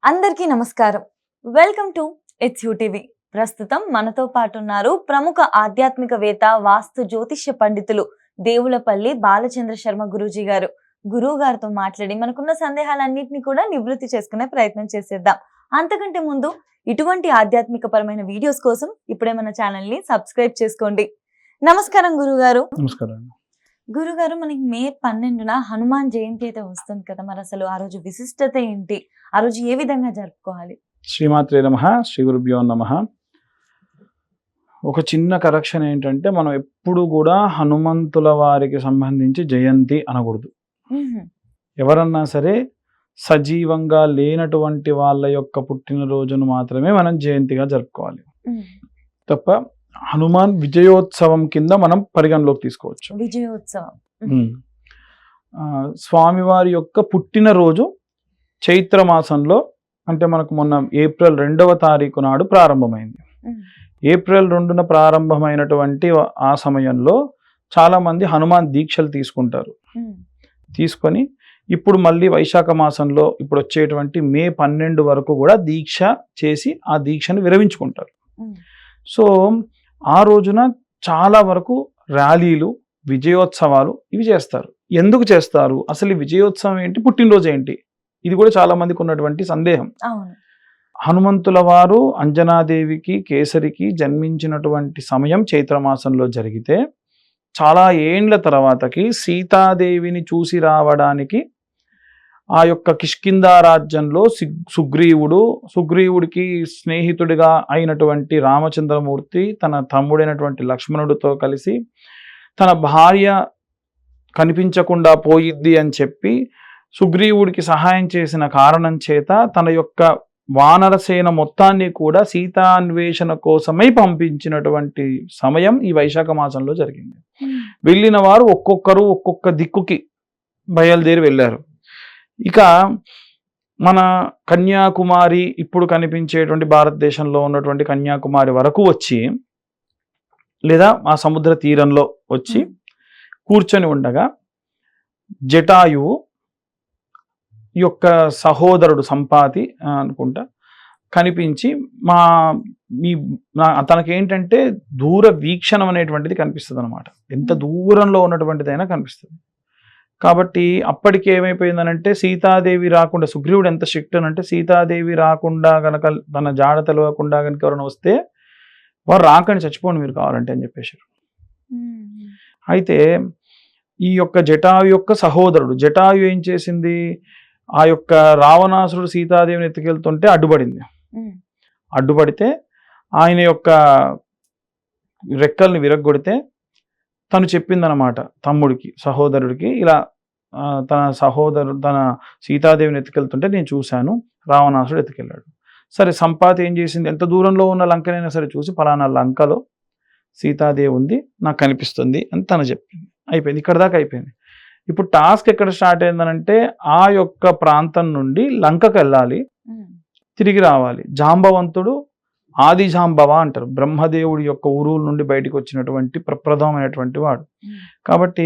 అందరికీ నమస్కారం. Welcome to it's TV. ప్రస్తుతం మనతో పాటు ఉన్నారు ప్రముఖ ఆధ్యాత్మికవేత్త, వాస్తు జ్యోతిష్య పండితులు దేవులపల్లి బాలచంద్ర శర్మ గురూజీ గారు. గురువు గారితో మాట్లాడి మనకున్న సందేహాలన్నింటినీ కూడా నివృత్తి చేసుకునే ప్రయత్నం చేసేద్దాం. అంతకంటే ముందు ఇటువంటి ఆధ్యాత్మిక పరమైన వీడియోస్ కోసం ఇప్పుడే మన ఛానల్ ని సబ్స్క్రైబ్ చేసుకోండి. నమస్కారం గురుగారు. నమస్కారం. గురుగారు, మనకి మే 12న హనుమాన్ జయంతి అయితే వస్తుంది కదా, మరి అసలు ఆ రోజు విశిష్టత ఏంటి? ఆ రోజు ఏ విధంగా జరుపుకోవాలి? శ్రీమాత్రే నమః, శ్రీ గురుభ్యో నమః. ఒక చిన్న కరెక్షన్ ఏంటంటే, మనం ఎప్పుడు కూడా హనుమంతుల వారికి సంబంధించి జయంతి అనకూడదు. ఎవరన్నా సరే సజీవంగా లేనటువంటి వాళ్ళ యొక్క పుట్టినరోజును మాత్రమే మనం జయంతిగా జరుపుకోవాలి తప్ప హనుమాన్ విజయోత్సవం కింద మనం పరిగణలోకి తీసుకోవచ్చు. విజయోత్సవం స్వామివారి యొక్క పుట్టినరోజు చైత్ర మాసంలో, అంటే మనకు మొన్న ఏప్రిల్ 2వ తారీఖు నాడు ప్రారంభమైంది. ఏప్రిల్ 2న ప్రారంభమైనటువంటి ఆ సమయంలో చాలా మంది హనుమాన్ దీక్షలు తీసుకుంటారు. తీసుకొని ఇప్పుడు మళ్ళీ వైశాఖ మాసంలో ఇప్పుడు వచ్చేటువంటి మే 12 వరకు కూడా దీక్ష చేసి ఆ దీక్షను విరమించుకుంటారు. సో ఆ రోజున చాలా వరకు ర్యాలీలు, విజయోత్సవాలు ఇవి చేస్తారు. ఎందుకు చేస్తారు? అసలు ఈ విజయోత్సవం ఏంటి, పుట్టినరోజు ఏంటి? ఇది కూడా చాలా మందికి ఉన్నటువంటి సందేహం. హనుమంతుల వారు అంజనాదేవికి, కేసరికి జన్మించినటువంటి సమయం చైత్రమాసంలో జరిగితే, చాలా ఏండ్ల తర్వాతకి సీతాదేవిని చూసి రావడానికి ఆ యొక్క కిష్కిందా రాజ్యంలో సుగ్రీవుడికి స్నేహితుడిగా అయినటువంటి రామచంద్రమూర్తి తన తమ్ముడైనటువంటి లక్ష్మణుడితో కలిసి తన భార్య కనిపించకుండా పోయిద్ది అని చెప్పి సుగ్రీవుడికి సహాయం చేసిన కారణం చేత తన యొక్క వానరసేన మొత్తాన్ని కూడా సీతాన్వేషణ కోసమై పంపించినటువంటి సమయం ఈ వైశాఖ మాసంలో జరిగింది. వెళ్ళిన వారు ఒక్కొక్కరు ఒక్కొక్క దిక్కుకి బయలుదేరి వెళ్ళారు. ఇక మన కన్యాకుమారి, ఇప్పుడు కనిపించేటువంటి భారతదేశంలో ఉన్నటువంటి కన్యాకుమారి వరకు వచ్చి, లేదా ఆ సముద్ర తీరంలో వచ్చి కూర్చొని ఉండగా జటాయువు యొక్క సహోదరుడు సంపాతి అనుకుంటా కనిపించి తనకేంటంటే దూర వీక్షణం అనేటువంటిది కనిపిస్తుంది అనమాట. ఎంత దూరంలో ఉన్నటువంటిదైనా కనిపిస్తుంది. కాబట్టి అప్పటికి ఏమైపోయిందనంటే, సీతాదేవి రాకుండా, సుగ్రీవుడు ఎంత స్ట్రిక్ట్ అంటే సీతాదేవి రాకుండా గనక, తన జాడ తెలవకుండా కనుక ఎవరైనా వస్తే వారు రాకండి, చచ్చిపోండి మీరు కావాలంటే అని చెప్పేశారు. అయితే ఈ యొక్క జటాయు యొక్క సహోదరుడు జటాయు ఏం చేసింది, ఆ యొక్క రావణాసురుడు సీతాదేవిని ఎత్తుకెళ్తుంటే అడ్డుపడింది. అడ్డుపడితే ఆయన యొక్క రెక్కల్ని విరగ్గొడితే తను చెప్పిందనమాట తమ్ముడికి, సహోదరుడికి, ఇలా తన సీతాదేవిని ఎత్తుకెళ్తుంటే నేను చూశాను, రావణాసుడు ఎత్తుకెళ్ళాడు. సరే, సంపాతి ఏం చేసింది, ఎంత దూరంలో ఉన్న లంకనైనా సరే చూసి పలానా లంకలో సీతాదేవి ఉంది, నాకు కనిపిస్తుంది అని తను చెప్పింది. అయిపోయింది, ఇక్కడ దాకా అయిపోయింది. ఇప్పుడు టాస్క్ ఎక్కడ స్టార్ట్ అయిందనంటే, ఆ యొక్క ప్రాంతం నుండి లంకకు వెళ్ళాలి, తిరిగి రావాలి. జాంబవంతుడు ఆది జాంబవ అంటారు, బ్రహ్మదేవుడి యొక్క ఊరుల నుండి బయటకు వచ్చినటువంటి ప్రప్రథమైనటువంటి వాడు. కాబట్టి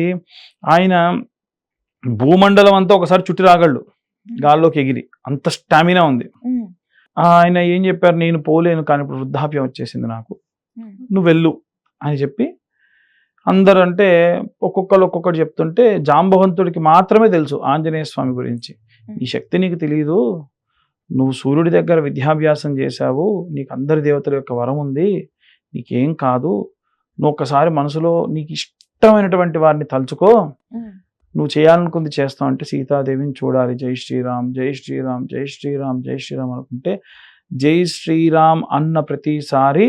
ఆయన భూమండలం అంతా ఒకసారి చుట్టి రాగలడు, గాల్లోకి ఎగిరి, అంత స్టామినా ఉంది. ఆయన ఏం చెప్పారు, నేను పోలేను, కానీ ఇప్పుడు వృద్ధాప్యం వచ్చేసింది నాకు, నువ్వు వెళ్ళు అని చెప్పి అందరూ, అంటే ఒక్కొక్కటి చెప్తుంటే జాంబవంతుడికి మాత్రమే తెలుసు ఆంజనేయ స్వామి గురించి. ఈ శక్తి నీకు తెలియదు, నువ్వు సూర్యుడి దగ్గర విద్యాభ్యాసం చేశావు, నీకు అందరి దేవతల యొక్క వరం ఉంది, నీకేం కాదు, నువ్వు ఒక్కసారి మనసులో నీకు ఇష్టమైనటువంటి వారిని తలుచుకో, నువ్వు చేయాలనుకుంది చేస్తావు అంటే సీతాదేవిని చూడాలి, జై శ్రీరామ్ జై శ్రీరామ్ జై శ్రీరామ్ జై శ్రీరామ్ అనుకుంటే, జై శ్రీరామ్ అన్న ప్రతిసారి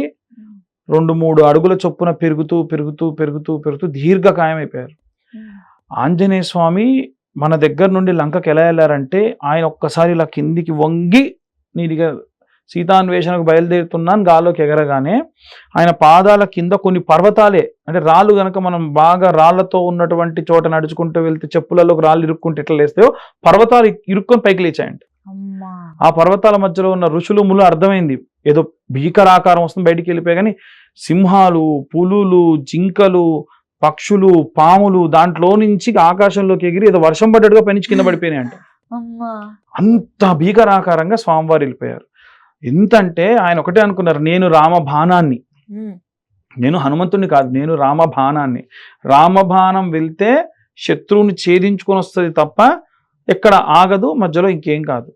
2-3 అడుగుల చొప్పున పెరుగుతూ పెరుగుతూ పెరుగుతూ పెరుగుతూ దీర్ఘకాయం అయిపోయారు. ఆంజనేయ స్వామి మన దగ్గర నుండి లంకకి ఎలా వెళ్ళారంటే, ఆయన ఒక్కసారి ఇలా కిందికి వంగి, నీదిగా సీతాన్వేషణకు బయలుదేరుతున్నాను గాల్లోకి ఎగరగానే ఆయన పాదాల కింద కొన్ని పర్వతాలే, అంటే రాళ్ళు గనక మనం బాగా రాళ్లతో ఉన్నటువంటి చోట నడుచుకుంటూ వెళ్తే చెప్పులలోకి రాళ్ళు ఇరుక్కుంటే ఎట్లా లేస్తాయో, పర్వతాలు ఇరుక్కొని పైకి లేచాయంట. ఆ పర్వతాల మధ్యలో ఉన్న ఋషులు ములు అర్థమైంది, ఏదో భీకరాకారం వస్తుంది, బయటికి వెళ్ళిపోయి, కానీ సింహాలు, పులులు, జింకలు, పక్షులు, పాములు దాంట్లో నుంచి ఆకాశంలోకి ఎగిరి ఏదో వర్షం పడ్డట్టుగా పైనుంచి కింద పడిపోయినాయి అంట. అమ్మా. అంత భీకరాకారంగా స్వామివారు వెళ్ళిపోయారు. ఎంతంటే ఆయన ఒకటే అనుకున్నారు, నేను రామబాణాన్ని, ఉమ్, నేను హనుమంతుడిని కాదు, నేను రామబాణాన్ని. రామబాణం వెళ్తే శత్రువుని ఛేదించుకొని వస్తుంది తప్ప ఎక్కడ ఆగదు, మధ్యలో ఇంకేం కాదు.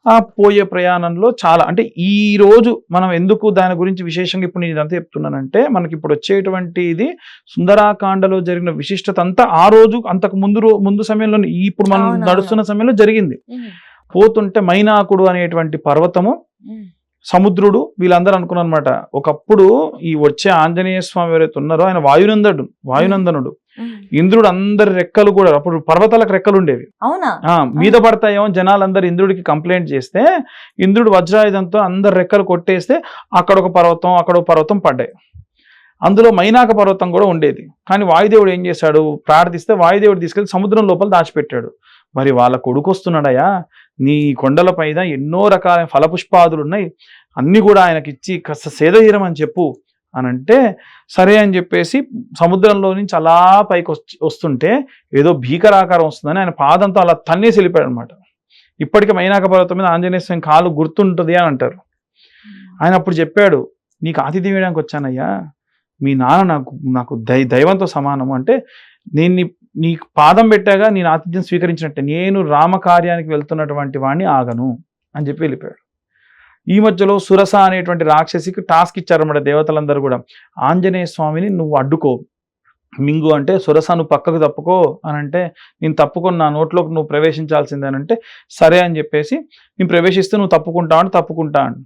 ఆ పోయే ప్రయాణంలో చాలా అంటే ఈ రోజు మనం ఎందుకు దాని గురించి విశేషంగా ఇప్పుడు నేను ఇదంతా చెప్తున్నానంటే, మనకి ఇప్పుడు వచ్చేటువంటి ఇది సుందరాకాండలో జరిగిన విశిష్టత అంతా ఆ రోజు అంతకు ముందు సమయంలో ఇప్పుడు మనం అవునవును. నడుస్తున్న సమయంలో జరిగింది. ఉమ్, పోతుంటే మైనాకుడు అనేటువంటి పర్వతము, ఉమ్, సముద్రుడు, వీళ్ళందరూ అనుకున్నారు అనమాట, ఒకప్పుడు ఈ వచ్చే ఆంజనేయ స్వామి ఎవరైతే ఉన్నారో ఆయన వాయునందనుడు. ఉమ్. ఇంద్రుడు అందరి రెక్కలు కూడా, అప్పుడు పర్వతాలకు రెక్కలు ఉండేవి, అవునా. మీద పడతాయేమో జనాలందరూ ఇంద్రుడికి కంప్లైంట్ చేస్తే ఇంద్రుడు వజ్రాయుధంతో అందరి రెక్కలు కొట్టేస్తే అక్కడ ఒక పర్వతం పడ్డాయి. అందులో మైనాక పర్వతం కూడా ఉండేది. కానీ వాయుదేవుడు ఏం చేశాడు, ప్రార్థిస్తే వాయుదేవుడు తీసుకెళ్లి సముద్రం లోపల దాచిపెట్టాడు. మరి వాళ్ళ కొడుకు వస్తున్నాడయా, నీ కొండల పైన ఎన్నో రకాల ఫలపుష్పాదులు ఉన్నాయి, అన్ని కూడా ఆయనకిచ్చి కాస్త సేద తీరమని చెప్పు అని అంటే, సరే అని చెప్పేసి సముద్రంలో నుంచి అలా పైకి వస్తుంటే ఏదో భీకరాకారం వస్తుందని ఆయన పాదంతో అలా తన్నేసి వెళ్ళిపోయాడు అనమాట. ఇప్పటికీ మైనాక పర్వతం మీద ఆంజనేయ స్వామి కాలు గుర్తుంటుంది అని అంటారు. ఆయన అప్పుడు చెప్పాడు, నీకు ఆతిథ్యం వేయడానికి వచ్చానయ్యా, మీ నాన్న నాకు దైవంతో సమానము, అంటే నేను నీకు పాదం పెట్టాగా నేను ఆతిథ్యం స్వీకరించినట్టే, నేను రామకార్యానికి వెళ్తున్నటువంటి వాడిని ఆగను అని చెప్పి వెళ్ళిపోయాడు. ఈ మధ్యలో సురస అనేటువంటి రాక్షసికి టాస్క్ ఇచ్చారన్నమాట దేవతలందరూ కూడా, ఆంజనేయ స్వామిని నువ్వు అడ్డుకో, మింగు అంటే సురస నువ్వు పక్కకు తప్పుకో అని అంటే, నేను తప్పుకొని నా నోట్లోకి నువ్వు ప్రవేశించాల్సిందేనంటే సరే అని చెప్పేసి, నేను ప్రవేశిస్తే నువ్వు తప్పుకుంటా అని.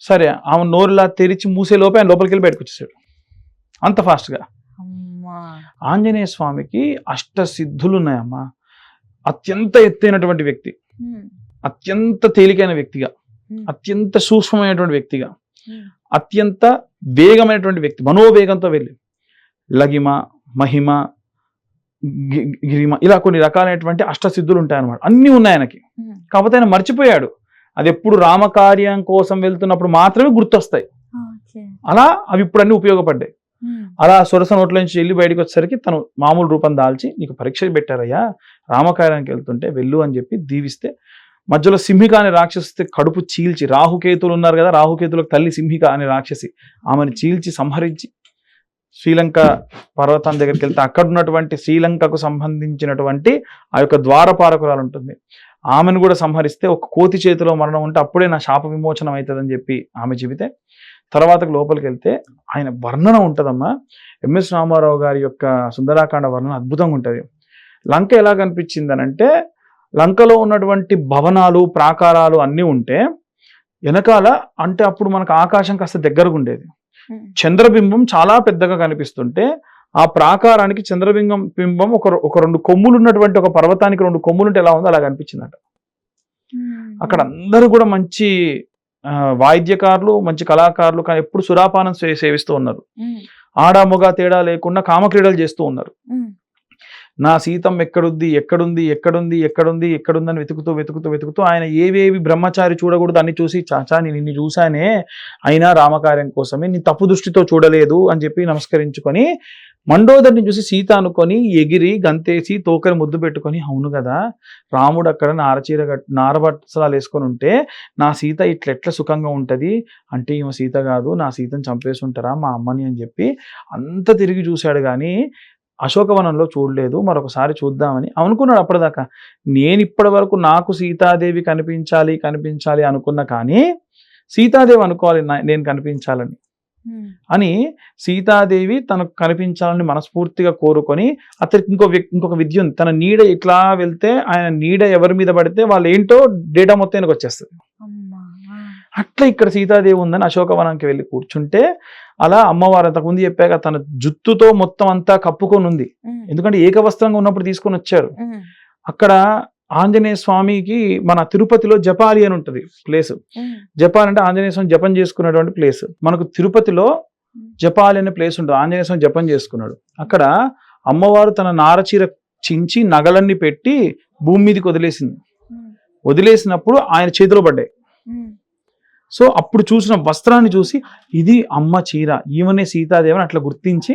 సరే ఆమె నోరులా తెరిచి మూసేలోపే ఆయన లోపలికి వెళ్ళి బయటకు వచ్చేసాడు అంత ఫాస్ట్గా. ఆంజనేయ స్వామికి అష్టసిద్ధులు ఉన్నాయమ్మా. అత్యంత ఎత్తైనటువంటి వ్యక్తి, అత్యంత తేలికైన వ్యక్తిగా, అత్యంత సూక్ష్మమైనటువంటి వ్యక్తిగా, అత్యంత వేగమైనటువంటి వ్యక్తి, మనోవేగంతో వెళ్ళి లగిమ, మహిమ, గిరిమ, ఇలా కొన్ని రకాలైనటువంటి అష్టసిద్ధులు ఉంటాయన్నమాట. అన్నీ ఉన్నాయి ఆయనకి. కాకపోతే ఆయన మర్చిపోయాడు, అది ఎప్పుడు రామకార్యం కోసం వెళ్తున్నప్పుడు మాత్రమే గుర్తొస్తాయి. అలా అవి ఇప్పుడు అన్ని ఉపయోగపడ్డాయి. అలా సురస నోట్ల నుంచి వెళ్ళి బయటకు వచ్చేసరికి తను మామూలు రూపం దాల్చి, నీకు పరీక్ష పెట్టారయ్యా, రామకార్యానికి వెళ్తుంటే వెళ్ళు అని చెప్పి దీవిస్తే, మధ్యలో సింహిక అనే రాక్షసి కడుపు చీల్చి, రాహుకేతులు ఉన్నారు కదా, రాహుకేతులకు తల్లి సింహిక అనే రాక్షసి, ఆమెను చీల్చి సంహరించి శ్రీలంక పర్వతం దగ్గరికి వెళ్తే అక్కడ ఉన్నటువంటి శ్రీలంకకు సంబంధించినటువంటి ఆ యొక్క ద్వారపాలకురాలు ఉంటుంది, ఆమెను కూడా సంహరిస్తే ఒక కోతి చేతిలో మరణం ఉంటే అప్పుడే నా శాప విమోచనం అవుతుందని చెప్పి ఆమె చెబితే, తర్వాతకు లోపలికి వెళ్తే ఆయన వర్ణన ఉంటుందమ్మా. ఎంఎస్ రామారావు గారి యొక్క సుందరాకాండ వర్ణన అద్భుతంగా ఉంటుంది. లంక ఎలా కనిపించింది అని అంటే, లంకలో ఉన్నటువంటి భవనాలు ప్రాకారాలు అన్నీ ఉంటే వెనకాల అంటే అప్పుడు మనకు ఆకాశం కాస్త దగ్గరగా ఉండేది, చంద్రబింబం చాలా పెద్దగా కనిపిస్తుంటే ఆ ప్రాకారానికి చంద్రబింబం ఒక రెండు కొమ్ములు ఉన్నటువంటి ఒక పర్వతానికి రెండు కొమ్ములు ఉంటే ఎలా ఉందో అలా కనిపించిందట. అక్కడ అందరూ కూడా మంచి వాయిద్యకారులు, మంచి కళాకారులు, కానీ ఎప్పుడు సురాపానం సేవిస్తూ ఉన్నారు. ఆడ మొగ తేడా లేకుండా కామక్రీడలు చేస్తూ ఉన్నారు. నా సీతం ఎక్కడుంది అని వెతుకుతూ ఆయన ఏవేవి బ్రహ్మచారి చూడకూడదు అన్ని చూసి, చాచా నేను నిన్ను చూశానే, అయినా రామకార్యం కోసమే, నీ తప్పు దృష్టితో చూడలేదు అని చెప్పి నమస్కరించుకొని, మండోదరిని చూసి సీత అనుకొని ఎగిరి గంతేసి తోకని ముద్దు పెట్టుకొని, అవును కదా రాముడు అక్కడ నారబట్సలాలు వేసుకొని ఉంటే నా సీత ఇట్లెట్లా సుఖంగా ఉంటది అంటే, ఈమె సీత కాదు, నా సీతను చంపేసి ఉంటారా మా అమ్మని అని చెప్పి అంత తిరిగి చూశాడు. కానీ అశోకవనంలో చూడలేదు, మరొకసారి చూద్దామని అనుకున్నాడు. అప్పటిదాకా నేను ఇప్పటి వరకు నాకు సీతాదేవి కనిపించాలి అనుకున్నా, కానీ సీతాదేవి అనుకోవాలి నేను కనిపించాలని అని, సీతాదేవి తనకు కనిపించాలని మనస్ఫూర్తిగా కోరుకొని, అతనికి ఇంకొక విద్య ఉంది, తన నీడ ఇట్లా వెళ్తే ఆయన నీడ ఎవరి మీద పడితే వాళ్ళు ఏంటో డేటా మొత్తానికి వచ్చేస్తుంది. అట్లా ఇక్కడ సీతాదేవి ఉందని అశోకవనానికి వెళ్ళి కూర్చుంటే, అలా అమ్మవారు అంతకుముందు చెప్పాక తన జుత్తుతో మొత్తం అంతా కప్పుకొని ఉంది, ఎందుకంటే ఏకవస్త్రంగా ఉన్నప్పుడు తీసుకొని వచ్చారు. అక్కడ ఆంజనేయ స్వామికి మన తిరుపతిలో జపాలి అని ఉంటుంది ప్లేస్. జపాలి అంటే ఆంజనేయ స్వామి జపం చేసుకున్నటువంటి ప్లేస్. మనకు తిరుపతిలో జపాలి అనే ప్లేస్ ఉంటుంది, ఆంజనేయ స్వామి జపం చేసుకున్నాడు. అక్కడ అమ్మవారు తన నారచీర చించి నగలన్నీ పెట్టి భూమి మీదకి వదిలేసినప్పుడు ఆయన చేతిలో పడ్డాయి. సో అప్పుడు చూసిన వస్త్రాన్ని చూసి ఇది అమ్మ చీర, ఈమెనే సీతాదేవి అని అట్లా గుర్తించి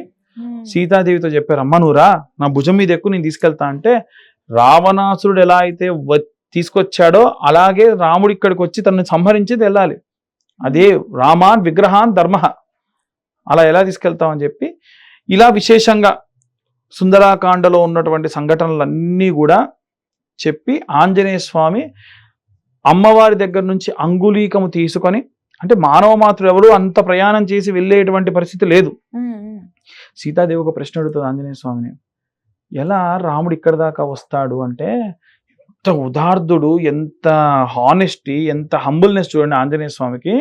సీతాదేవితో చెప్పారు, అమ్మ నువ్వురా నా భుజం మీద ఎక్కువ నేను తీసుకెళ్తా అంటే, రావణాసురుడు ఎలా అయితే తీసుకొచ్చాడో అలాగే రాముడు ఇక్కడికి వచ్చి తనని సంహరించి వెళ్ళాలి. అదే రామాన్ విగ్రహాన్ ధర్మ, అలా ఎలా తీసుకెళ్తామని చెప్పి ఇలా విశేషంగా సుందరాకాండలో ఉన్నటువంటి సంఘటనలన్నీ కూడా చెప్పి ఆంజనేయ స్వామి అమ్మవారి దగ్గర నుంచి అంగుళీకము తీసుకొని, అంటే మానవ మాత్రుడు ఎవరు అంత ప్రయాణం చేసి వెళ్ళేటువంటి పరిస్థితి లేదు. సీతాదేవి ఒక ప్రశ్న అడుగుతుంది ఆంజనేయ స్వామిని, ఎలా రాముడు ఇక్కడ దాకా వస్తాడు అంటే, ఎంత ఉదార్థుడు, ఎంత హానెస్టీ, ఎంత హంబుల్నెస్ చూడండి ఆంజనేయ స్వామికి.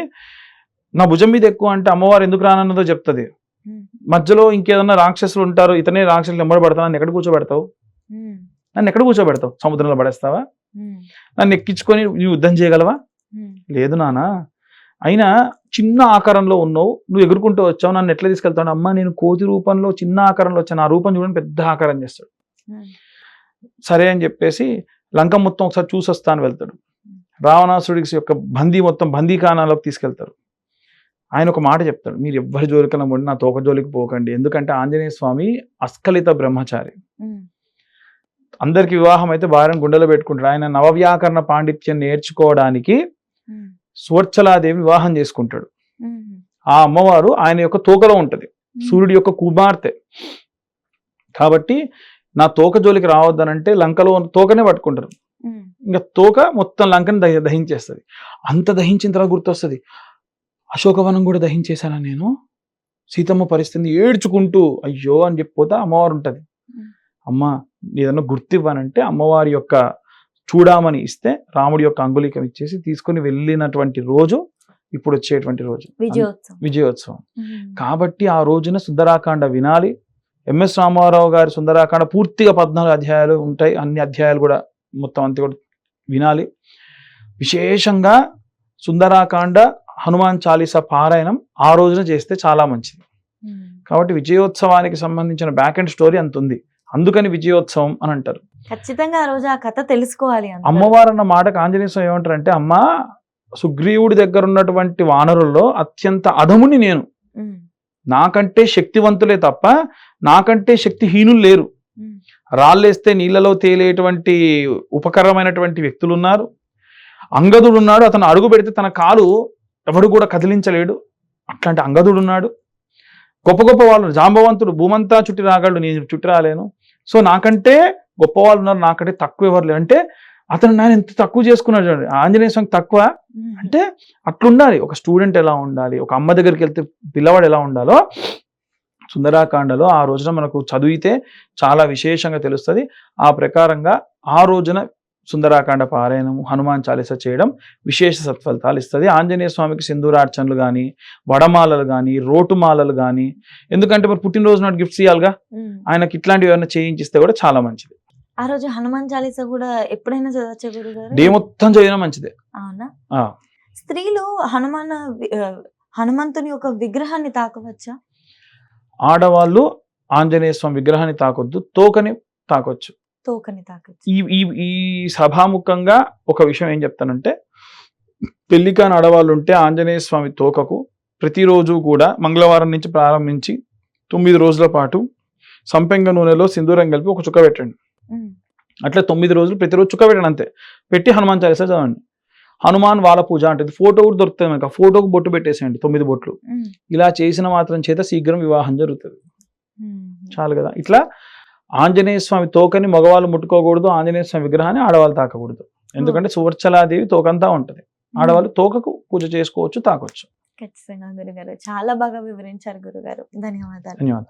నా భుజం మీద ఎక్కువ అంటే అమ్మవారు ఎందుకు రానన్నదో చెప్తుంది. మధ్యలో ఇంకేదన్నా రాక్షసులు ఉంటారు, ఇతనే రాక్షసులు ఎంబడబడతావు, నన్ను ఎక్కడ కూర్చోబెడతావు, నన్ను ఎక్కడ కూర్చోబెడతావు, సముద్రంలో పడేస్తావా, నన్ను ఎక్కించుకొని నువ్వు యుద్ధం చేయగలవా, లేదు నానా, అయినా చిన్న ఆకారంలో ఉన్నావు, నువ్వు ఎగురుకుంటూ వచ్చావు, నన్ను ఎట్లా తీసుకెళ్తావు, అమ్మ నేను కోతి రూపంలో చిన్న ఆకారంలో వచ్చాను, ఆ రూపం చూడండి పెద్ద ఆకారం చేస్తాడు. సరే అని చెప్పేసి లంక మొత్తం ఒకసారి చూసొస్తాను వెళ్తాడు. రావణాసుడికి యొక్క మొత్తం బందీఖానాలోకి తీసుకెళ్తారు. ఆయన ఒక మాట చెప్తాడు, మీరు ఎవ్వరి జోలికన్నా పడి నా తోక జోలికి పోకండి, ఎందుకంటే ఆంజనేయ స్వామి అస్ఖలిత బ్రహ్మచారి. అందరికి వివాహం అయితే భార్యను గుండెలో పెట్టుకుంటాడు. ఆయన నవవ్యాకరణ పాండిత్యం నేర్చుకోవడానికి సువర్చలాదేవి వివాహం చేసుకుంటాడు. ఆ అమ్మవారు ఆయన యొక్క తోకలో ఉంటది, సూర్యుడి యొక్క కుమార్తె. కాబట్టి నా తోక జోలికి రావద్దనంటే లంకలో తోకనే పట్టుకుంటారు. ఇంకా తోక మొత్తం లంకని దహించేస్తుంది. అంత దహించిన తర్వాత గుర్తొస్తుంది, అశోకవనం కూడా దహించేశాను నేను. సీతమ్మ పరిస్థితి ఏడ్చుకుంటూ అయ్యో అని చెప్పిపోతా అమ్మవారు ఉంటుంది. అమ్మ ఏదన్నా గుర్తివ్వనంటే అమ్మవారి యొక్క చూడామని ఇస్తే రాముడి యొక్క అంగుళీకం ఇచ్చేసి తీసుకొని వెళ్ళినటువంటి రోజు ఇప్పుడు వచ్చేటువంటి రోజు విజయోత్సవం. కాబట్టి ఆ రోజున సుందరాకాండ వినాలి. ఎంఎస్ రామారావు గారి సుందరాకాండ పూర్తిగా 14 అధ్యాయాలు ఉంటాయి. అన్ని అధ్యాయాలు కూడా మొత్తం అంతా కూడా వినాలి. విశేషంగా సుందరాకాండ హనుమాన్ చాలీసా పారాయణం ఆ రోజున చేస్తే చాలా మంచిది. కాబట్టి విజయోత్సవానికి సంబంధించిన బ్యాక్ అండ్ స్టోరీ అంత ఉంది, అందుకని విజయోత్సవం అని అంటారు. ఖచ్చితంగా ఆ రోజు ఆ కథ తెలుసుకోవాలి. అమ్మవారు అన్న మాటకు ఆంజనేయ స్వామి ఏమంటారు అంటే, అమ్మ సుగ్రీవుడి దగ్గర ఉన్నటువంటి వానరుల్లో అత్యంత అధముని నేను, నాకంటే శక్తివంతులే తప్ప నాకంటే శక్తిహీనులు లేరు. రాళ్ళేస్తే నీళ్ళలో తేలేటువంటి ఉపకరమైనటువంటి వ్యక్తులు ఉన్నారు. అంగదుడు ఉన్నాడు, అతను అడుగు పెడితే తన కాలు ఎవడు కూడా కదిలించలేడు, అట్లాంటి అంగదుడు ఉన్నాడు. గొప్ప గొప్ప వాళ్ళు, జాంబవంతుడు భూమంతా చుట్టి రాగలడు, నేను చుట్టి రాలేను. సో నాకంటే గొప్ప వాళ్ళు ఉన్నారు, నాకంటే తక్కువ ఎవరు లేరు అంటే అతను నేను ఎంత తక్కువ చేసుకున్నాడు చూడండి. ఆంజనేయ స్వామి తక్కువ అంటే అట్లుండాలి. ఒక స్టూడెంట్ ఎలా ఉండాలి, ఒక అమ్మ దగ్గరికి వెళ్తే పిల్లవాడు ఎలా ఉండాలో సుందరాకాండలో ఆ రోజున మనకు చదివితే చాలా విశేషంగా తెలుస్తుంది. ఆ ప్రకారంగా ఆ రోజున సుందరాకాండ పారాయణము హనుమాన్ చాలీసా చేయడం విశేష సత్ఫలితాలు ఇస్తుంది. ఆంజనేయ స్వామికి సింధూరార్చనలు కానీ, వడమాలలు కానీ, రోటుమాలలు కానీ, ఎందుకంటే మరి పుట్టినరోజు నాడు గిఫ్ట్స్ ఇవ్వాలిగా, ఆయనకి ఇట్లాంటివి ఏమైనా చేయించిస్తే కూడా చాలా మంచిది. ఆ రోజు హనుమాన్ చాలీసా కూడా ఎప్పుడైనా చదవచ్చు గురుగారు? డే మొత్తం చదివినా మంచిదే. అవునా? స్త్రీలు హనుమంతుని యొక్క విగ్రహాన్ని తాకవచ్చా? ఆడవాళ్ళు ఆంజనేయ స్వామి విగ్రహాన్ని తాకొద్దు, తోకని తాకొచ్చు. ఈ సభాముఖంగా ఒక విషయం ఏం చెప్తానంటే, పెళ్లికాని ఆడవాళ్ళు ఉంటే ఆంజనేయ స్వామి తోకకు ప్రతిరోజు కూడా మంగళవారం నుంచి ప్రారంభించి 9 రోజుల పాటు సంపెంగ నూనెలో సింధూరం కలిపి ఒక చుక్క పెట్టండి. అట్లా 9 రోజులు ప్రతిరోజు చుక్క పెట్టండి, అంతే. పెట్టి హనుమాన్ చాలీసా చదవండి. హనుమాన్ వాళ్ళ పూజ అంటే ఫోటో కూడా దొరుకుతుంది మనకు, ఆ ఫోటోకు బొట్టు పెట్టేసేయండి, 9 బొట్లు. ఇలా చేసిన మాత్రం చేత శీఘ్రం వివాహం జరుగుతుంది. చాలు కదా. ఇట్లా ఆంజనేయ స్వామి తోకని మగవాళ్ళు ముట్టుకోకూడదు, ఆంజనేయ స్వామి విగ్రహాన్ని ఆడవాళ్ళు తాకకూడదు. ఎందుకంటే సువర్చలాదేవి తోకంతా ఉంటది, ఆడవాళ్ళు తోకకు పూజ చేసుకోవచ్చు, తాకొచ్చు. ఖచ్చితంగా గురుగారు చాలా బాగా వివరించారు గురుగారు. ధన్యవాదాలు. ధన్యవాదాలు.